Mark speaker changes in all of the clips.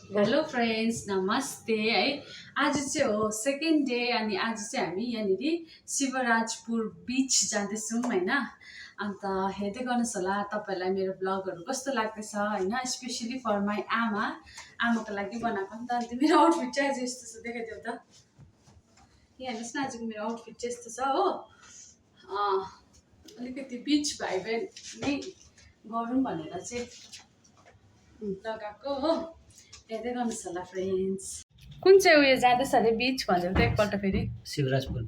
Speaker 1: Hello friends नमस्ते है। आज चाहिँ हो सेकेन्ड डे अनि आज चाहिँ हामी यहाँनिर शिवराजपुर बिच जाँदैछौँ होइन। अन्त हेर्दै गर्नुहोस् होला तपाईँहरूलाई मेरो ब्लगहरू कस्तो लाग्दैछ होइन। स्पेसली फर माई आमाको लागि बनाएको नि त। अन्त मेरो आउटफिट चाहिँ आज यस्तो छ, देखाइदेऊ त। यहाँ हेर्नुहोस् न, आजको मेरो आउटफिट चाहिँ यस्तो छ हो। अलिकति बिच भाइब नै गरौँ भनेर चाहिँ लगाएको हो। हेर्दै गर्नुहोस् होला फ्रेन्ड्स। कुन चाहिँ उयो जाँदैछ अरे बिच भनेर त एकपल्ट फेरि
Speaker 2: शिवराजपुर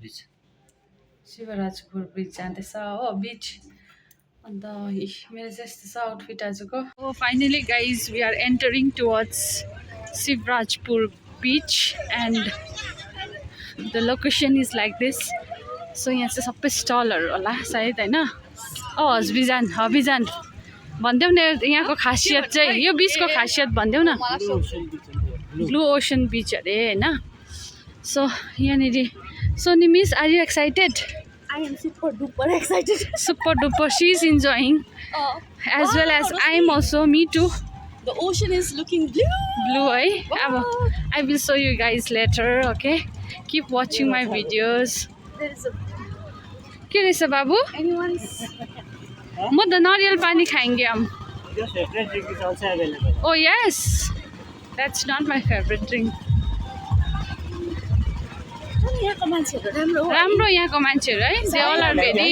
Speaker 2: बिच
Speaker 1: जाँदैछ हो बिच। अन्त मेरो चाहिँ यस्तो छ आउटफिट आजको हो। Finally guys we are entering towards Shivrajpur beach and the location is like this. So यहाँ चाहिँ सबै स्टलहरू होला सायद होइन। हबिजान भनिदेऊ न यहाँको खासियत चाहिँ, यो बिचको खासियत भनिदेऊ न। ब्लू ओसन बिच अरे होइन। सो यहाँनिर Soni miss are you excited?
Speaker 3: I am super duper excited.
Speaker 1: Super duper, she is enjoying as well as I am also. Me too.
Speaker 3: The ocean is looking blue.
Speaker 1: है। अब
Speaker 3: Wow.
Speaker 1: I will show you guys later. Okay, keep watching my videos.
Speaker 3: There is a
Speaker 1: के रहेछ बाबु?
Speaker 3: anyone's.
Speaker 1: म त नरियल पानी खाएंगे हम।
Speaker 2: Your favorite drink is also available.
Speaker 1: Oh yes, that's not my favorite drink.
Speaker 3: यहाँको मान्छेहरू राम्रो हो।
Speaker 1: राम्रो यहाँको मान्छेहरू है। They all are very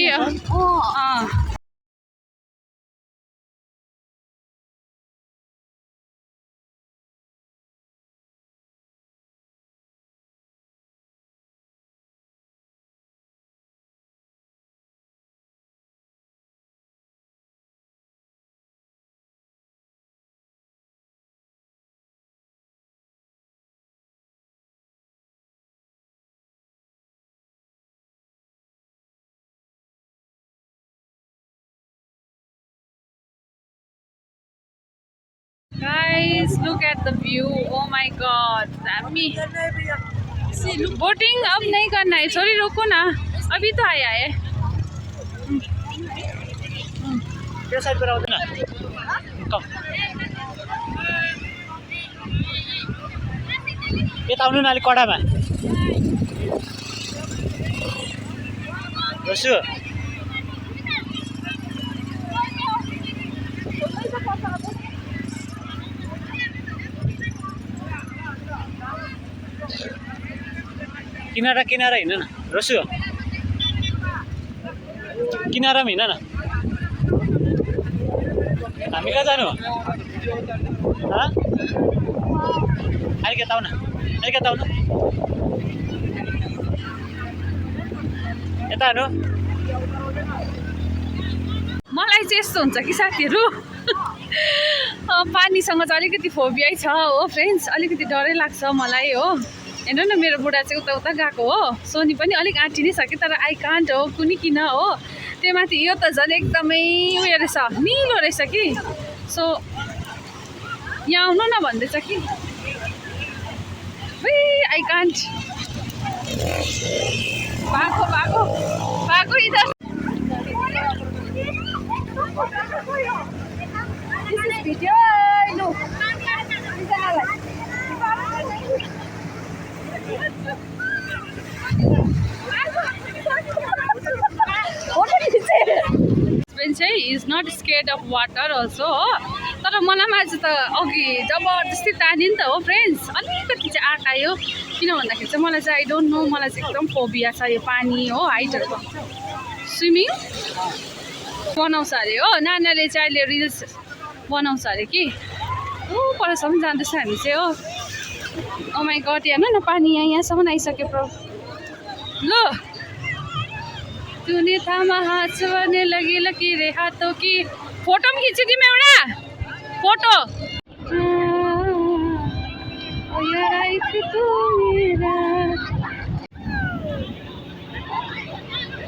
Speaker 1: Guys, look at the view. Oh my god, दामी। बोटिंग अब नहीं करना है, थोड़ी रुको ना, अभी तो आया है।
Speaker 2: त्यो साइड पर आउँदैन कम यता आउनु न अलिक कडामा रसु किनारा किनारा हिँड न रसु किनारामा हिँड न हामी कहाँ जानु अलिक यता आउन अलिक यता आउनु यता हेर्नु
Speaker 1: मलाई चाहिँ यस्तो हुन्छ कि साथीहरू पानीसँग चाहिँ अलिकति फोबिया छ हो फ्रेन्ड्स। अलिकति डरै लाग्छ मलाई हो। हेर्नु न मेरो बुढा चाहिँ उता उता गएको हो। सोनी पनि अलिक आँटी नै छ कि, तर आई कान्ट हो कुनै किन हो। त्यो माथि यो त झन् एकदमै उयो रहेछ, निलो रहेछ कि। सो यहाँ आउनु न भन्दैछ कि। I can't. भागो इधर।
Speaker 3: This is video. No. What did you say?
Speaker 1: Husband चाहिँ is not scared of water also हो। तर मलाई आज त अघि जबरजस्ती तान्यो नि त हो फ्रेन्ड्स। अलिकति चाहिँ आँट आयो, किन भन्दाखेरि चाहिँ मलाई चाहिँ आई डोन्ट नो, मलाई चाहिँ एकदम फोबिया छ यो पानी हो हाइटहरूको। स्विमिङ बनाउँछ अरे हो, नानाले चाहिँ अहिले रिल्स बनाउँछ अरे कि। परसम्म जाँदैछ हामी चाहिँ हो। ओ माई गड, हेर्नु न पानी यहाँसम्म आइसक्यो प्रो। ल तूने थामा हाथ चढ़ने लगी लकीरें हाथों की। फोटो पनि खिचिदिउँ एउटा फोटो।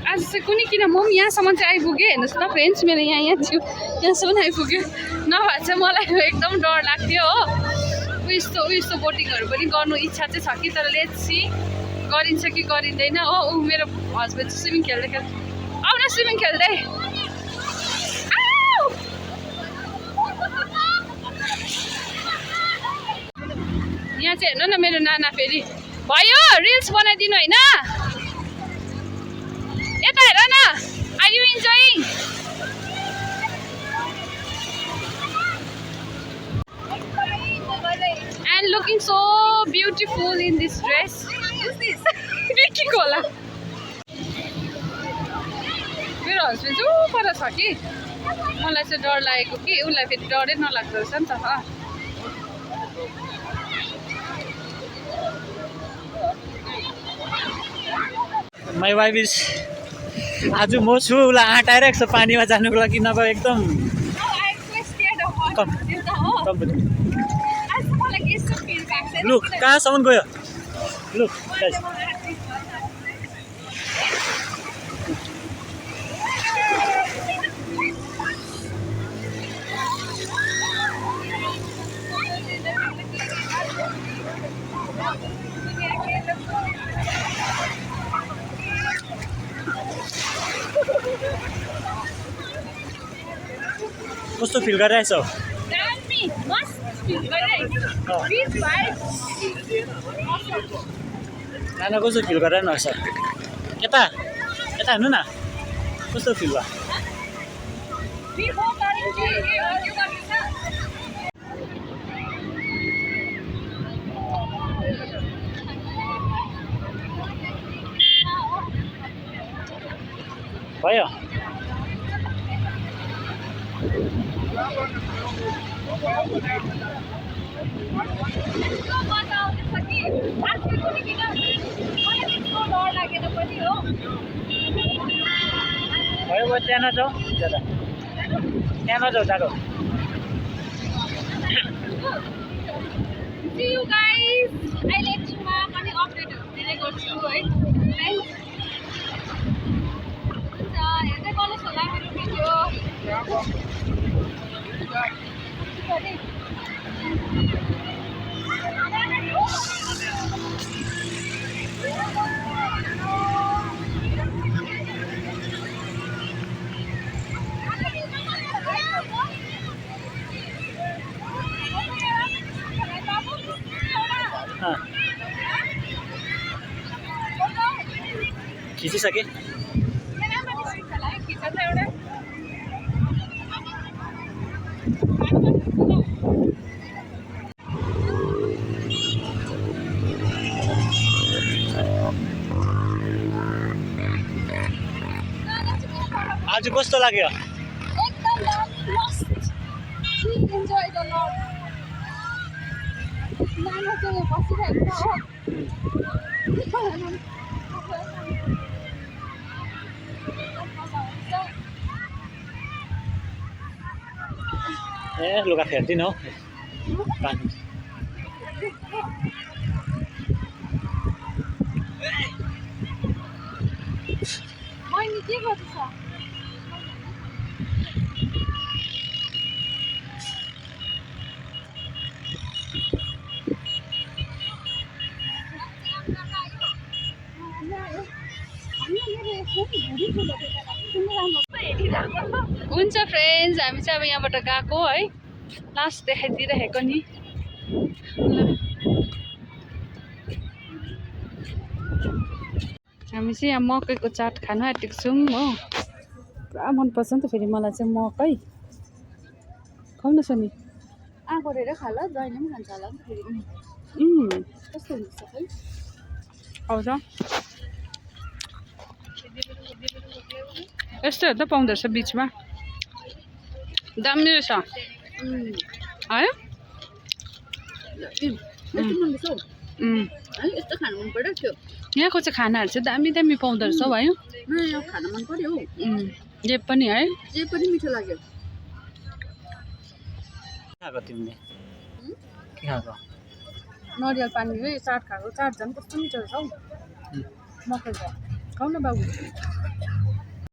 Speaker 1: आज चाहिँ कुनै किन म पनि यहाँसम्म चाहिँ आइपुगेँ। हेर्नुहोस् त फ्रेन्ड्स, मेरो यहाँ थियो, यहाँसम्म आइपुग्यो। नभए चाहिँ मलाई एकदम डर लाग्थ्यो हो। उयस्तो बोटिङहरू पनि गर्नु इच्छा चाहिँ छ कि, तर लेट्स सी गरिन्छ कि गरिँदैन हो। मेरो हस्बेन्ड स्विमिङ खेल्दै आउन स्विमिङ खेल्दै। यहाँ चाहिँ हेर्नु न मेरो नाना फेरि भयो रिल्स बनाइदिनु होइन यता हेर न are you enjoying and looking so beautiful in this dress. Vicky होला मेरो हस्बेन्ड चाहिँ पर छ कि मलाई चाहिँ डर लागेको कि उसलाई फेरि डरै नलाग्दो रहेछ नि त
Speaker 2: माई वाइफ इज आज म छु उसलाई आँटाइरहेको छ पानीमा जानुको लागि नभए एकदम लुक कहाँसम्म गयो लुक कस्तो फिल गरिरहेछौ नाना कस्तो फिल गरेर न सर यता यता हेर्नु न कस्तो फिल भयो भयो भयो त्यहाँ नजाऊ ज्यादा त्यहाँ नजाऊ जाडो
Speaker 1: See you guys. अहिले एकछिनमा पनि अपडेटहरू दिँदै गर्छु है फ्रेन्ड्स हुन्छ हेर्दै गर्नुहोस् होला मेरो भिडियो
Speaker 2: खिचिसके आज कस्तो लाग्यो
Speaker 3: एकदम मस्त इन्जोय द लट नाना चाहिँ बसिरहेको छ हो
Speaker 2: ए लुगा फेर्दिन हौ पानी
Speaker 3: मैले के गर्दैछ
Speaker 1: हुन्छ फ्रेन्ड्स हामी चाहिँ अब यहाँबाट गएको है लास्ट देखाइदिइरहेको नि हामी चाहिँ यहाँ मकैको चाट खानु आँटेको छौँ हो पुरा मनपर्छ नि त फेरि मलाई चाहिँ मकै खुवाउनु छ नि
Speaker 3: गरेर खा ल जहिले पनि खान्छ होला नि त फेरि कस्तो हुन्छ खै
Speaker 1: आउँछ यस्तोहरू त पाउँदो रहेछ बिचमा दामी रहेछ है
Speaker 3: यस्तो खानु मन पर्यो थियो
Speaker 1: यहाँको चाहिँ खानाहरू चाहिँ दामी दामी पाउँदो रहेछ हौ है
Speaker 3: यो खान मन पर्यो
Speaker 1: जे पनि है
Speaker 3: जे पनि मिठो लाग्यो
Speaker 2: खाएको तिमीले के खाएको
Speaker 1: नरिवल पानी चाट खाएको चाट झन् कस्तो मिठो रहेछ हौ मकै खाऊ न बाबु